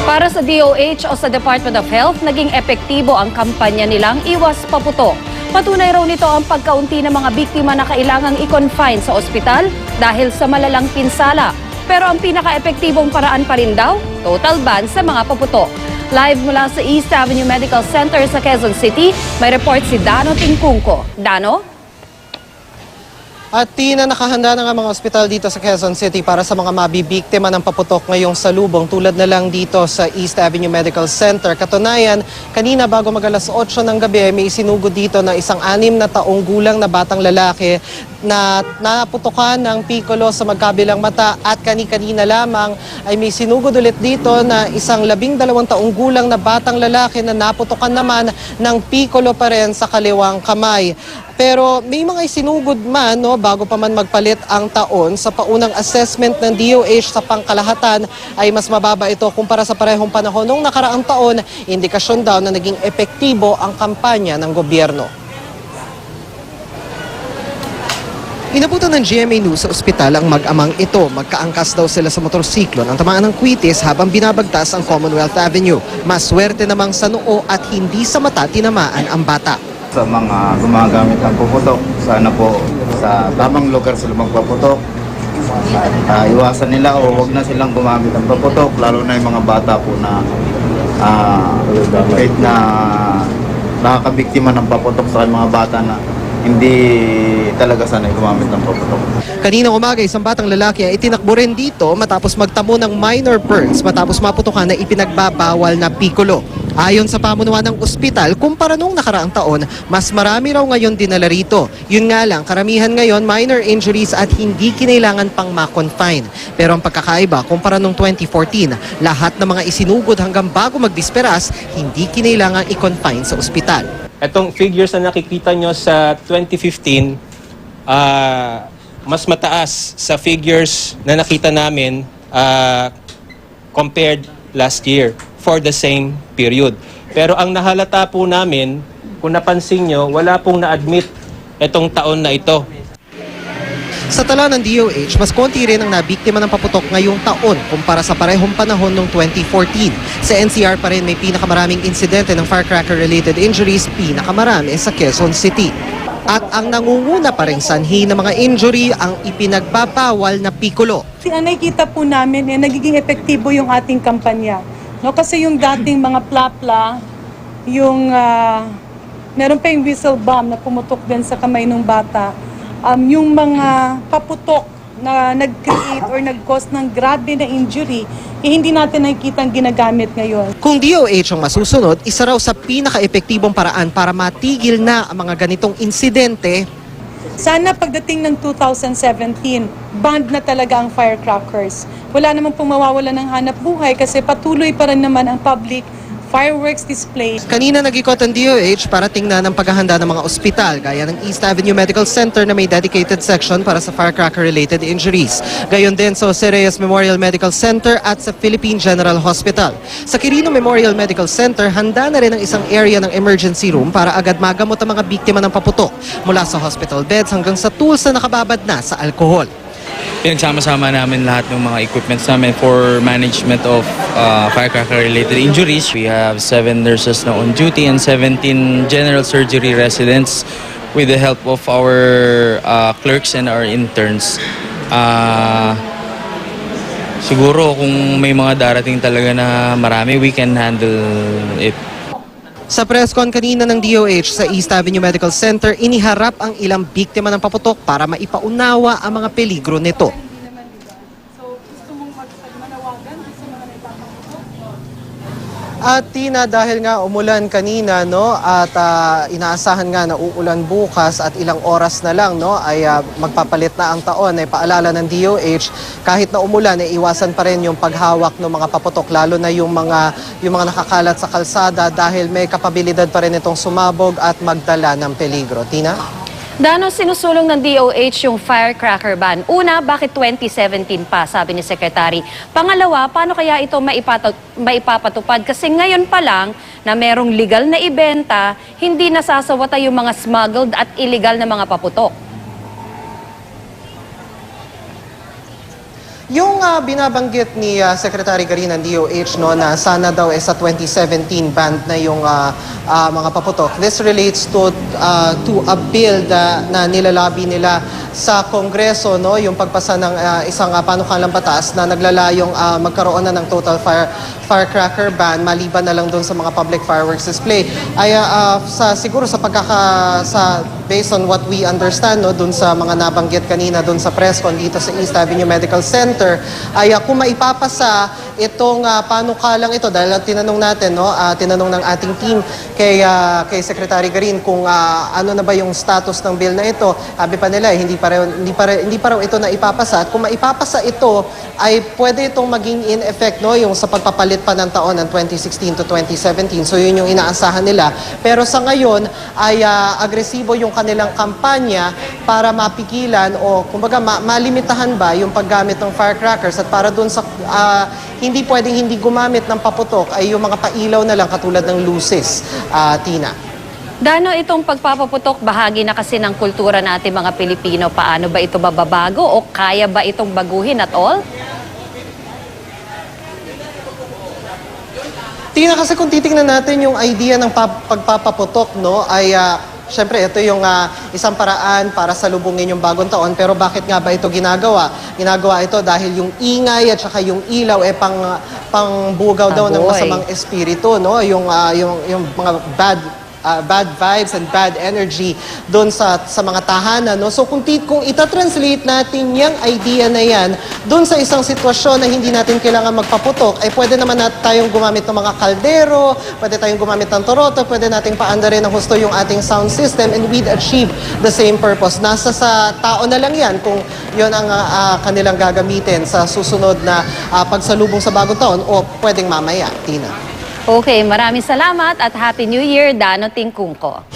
Para sa DOH o sa Department of Health, naging epektibo ang kampanya nilang Iwas Paputok. Patunay raw nito ang pagkaunti ng mga biktima na kailangang i-confine sa ospital dahil sa malalang pinsala. Pero ang pinaka-epektibong paraan pa rin daw, total ban sa mga paputok. Live mula sa East Avenue Medical Center sa Quezon City, may report si Dano Tingkungko. Dano? At nakahanda na nga mga ospital dito sa Quezon City para sa mga mabibiktima ng paputok ngayong salubong tulad na lang dito sa East Avenue Medical Center. Katunayan, kanina bago mag-alas 8 ng gabi may isinugod dito na isang 6 na taong gulang na batang lalaki na naputukan ng pikolo sa magkabilang mata at kani-kanina lamang ay may sinugod ulit dito na isang 12 taong gulang na batang lalaki na naputukan naman ng pikolo pa rin sa kaliwang kamay. Pero may mga isinugod man bago pa man magpalit ang taon sa paunang assessment ng DOH sa pangkalahatan ay mas mababa ito kumpara sa parehong panahon noong nakaraang taon, indikasyon daw na naging epektibo ang kampanya ng gobyerno. Inabutan ng GMA News sa ospital ang mag-amang ito. Magkaangkas daw sila sa motorsiklo ng tamaan ng kwitis habang binabagtas ang Commonwealth Avenue. Maswerte namang sa noo at hindi sa mata tinamaan ang bata. Sa mga gumagamit ng puputok, sana po sa tamang lugar sila magpaputok. Iwasan nila o huwag na silang gumamit ng paputok, lalo na yung mga bata po na kahit na nakakabiktima ng paputok sa mga bata na hindi talaga sanay gumamit ng paputok. Kaninang umaga, isang batang lalaki ay itinakbo rin dito matapos magtamo ng minor burns matapos maputukan na ipinagbabawal na pikolo. Ayon sa pamunuan ng ospital, kumpara nung nakaraang taon, mas marami raw ngayon dinala rito. Yun nga lang, karamihan ngayon minor injuries at hindi kinailangan pang ma-confine. Pero ang pagkakaiba, kumpara nung 2014, lahat ng mga isinugod hanggang bago magbisperas, hindi kinailangan i-confine sa ospital. Itong figures na nakikita nyo sa 2015, mas mataas sa figures na nakita namin compared last year for the same period. Pero ang nahalata po namin, kung napansin nyo, wala pong na-admit itong taon na ito. Sa tala ng DOH, mas konti rin ang nabiktima ng paputok ngayong taon kumpara sa parehong panahon noong 2014. Sa NCR pa rin may pinakamaraming insidente ng firecracker-related injuries, pinakamarami sa Quezon City. At ang nangunguna pa rin sanhi ng mga injury ang ipinagbabawal na pikolo. Ang nakikita po namin, nagiging epektibo yung ating kampanya. No, kasi yung dating mga plapla, yung meron pa yung whistle bomb na pumutok din sa kamay ng bata, yung mga paputok na nag-create or nag-cause ng grabe na injury, hindi natin nakikita ang ginagamit ngayon. Kung DOH ang masusunod, isa raw sa pinaka-epektibong paraan para matigil na ang mga ganitong insidente. Sana pagdating ng 2017, banned na talaga ang firecrackers. Wala namang pong mawawala ng hanap buhay kasi patuloy pa rin naman ang public fireworks display. Kanina nag-ikot ang DOH para tingnan ang paghahanda ng mga ospital gaya ng East Avenue Medical Center na may dedicated section para sa firecracker-related injuries. Gayon din sa Jose Reyes Memorial Medical Center at sa Philippine General Hospital. Sa Quirino Memorial Medical Center, handa na rin ang isang area ng emergency room para agad magamot ang mga biktima ng paputok mula sa hospital beds hanggang sa tools na nakababad na sa alkohol. Pinagsama-sama namin lahat ng mga equipments namin for management of firecracker-related injuries. We have 7 nurses na on duty and 17 general surgery residents with the help of our clerks and our interns. Siguro kung may mga darating talaga na marami, we can handle it. Sa presscon kanina ng DOH sa East Avenue Medical Center, iniharap ang ilang biktima ng paputok para maipaunawa ang mga peligro nito. At Tina, dahil nga umulan kanina at inaasahan nga na uulan bukas at ilang oras na lang ay magpapalit na ang taon, ay paalala ng DOH kahit na umulan ay iwasan pa rin yung paghawak ng mga paputok, lalo na yung mga nakakalat sa kalsada dahil may kapabilidad pa rin itong sumabog at magdala ng peligro. Tina? Dano, sinusulong ng DOH yung firecracker ban. Una, bakit 2017 pa, sabi ni Secretary. Pangalawa, paano kaya ito maipapatupad? Kasi ngayon pa lang na merong legal na ibenta, hindi nasasawata yung mga smuggled at illegal na mga paputok. Yung binabanggit ni Secretary Garin ng DOH no, na sana daw sa 2017 banned na yung mga paputok. This relates to a bill na nilalabi nila sa Kongreso, no, yung pagpasa ng isang panukalang batas na naglalayong magkaroon na ng total firecracker ban maliban na lang doon sa mga public fireworks display. Ay siguro based on what we understand no, doon sa mga nabanggit kanina doon sa press con dito sa East Avenue Medical Center, ay kung maipapasa itong panukalang ito, dahil tinanong natin, no, tinanong ng ating team kay Secretary Garin kung ano na ba yung status ng bill na ito. Sabi pa nila, hindi pa raw ito na ipapasa. At kung maipapasa ito, ay pwede itong maging in effect, no, yung sa pagpapalit pa ng taon ng 2016 to 2017. So yun yung inaasahan nila. Pero sa ngayon ay agresibo yung kanilang kampanya para mapigilan o kumbaga malimitahan ba yung paggamit ng firecrackers, at para doon sa hindi pwedeng hindi gumamit ng paputok ay yung mga pailaw na lang katulad ng luces, Tina. Dano, itong pagpapaputok, bahagi na kasi ng kultura natin mga Pilipino. Paano ba ito bababago o kaya ba itong baguhin at all? Tina, kasi kung titingnan natin yung idea ng pagpapaputok, no, ay syempre ito yung isang paraan para salubungin yung bagong taon. Pero bakit nga ba ito ginagawa? Ginagawa ito dahil yung ingay at saka yung ilaw pangbugaw daw ng Aboy. masamang espiritu, no? Yung mga bad vibes and bad energy doon sa mga tahanan, no? So kung itatranslate natin yung idea na yan doon sa isang sitwasyon na hindi natin kailangan magpaputok, ay pwede naman tayong gumamit ng mga kaldero, pwede tayong gumamit ng toroto, pwede nating paandarin ng husto yung ating sound system, and we'd achieve the same purpose. Nasa sa tao na lang yan kung yon ang kanilang gagamitin sa susunod na pagsalubong sa bagong taon o pwedeng mamaya, Tina. Okay, maraming salamat at Happy New Year, Dano Tingkungko.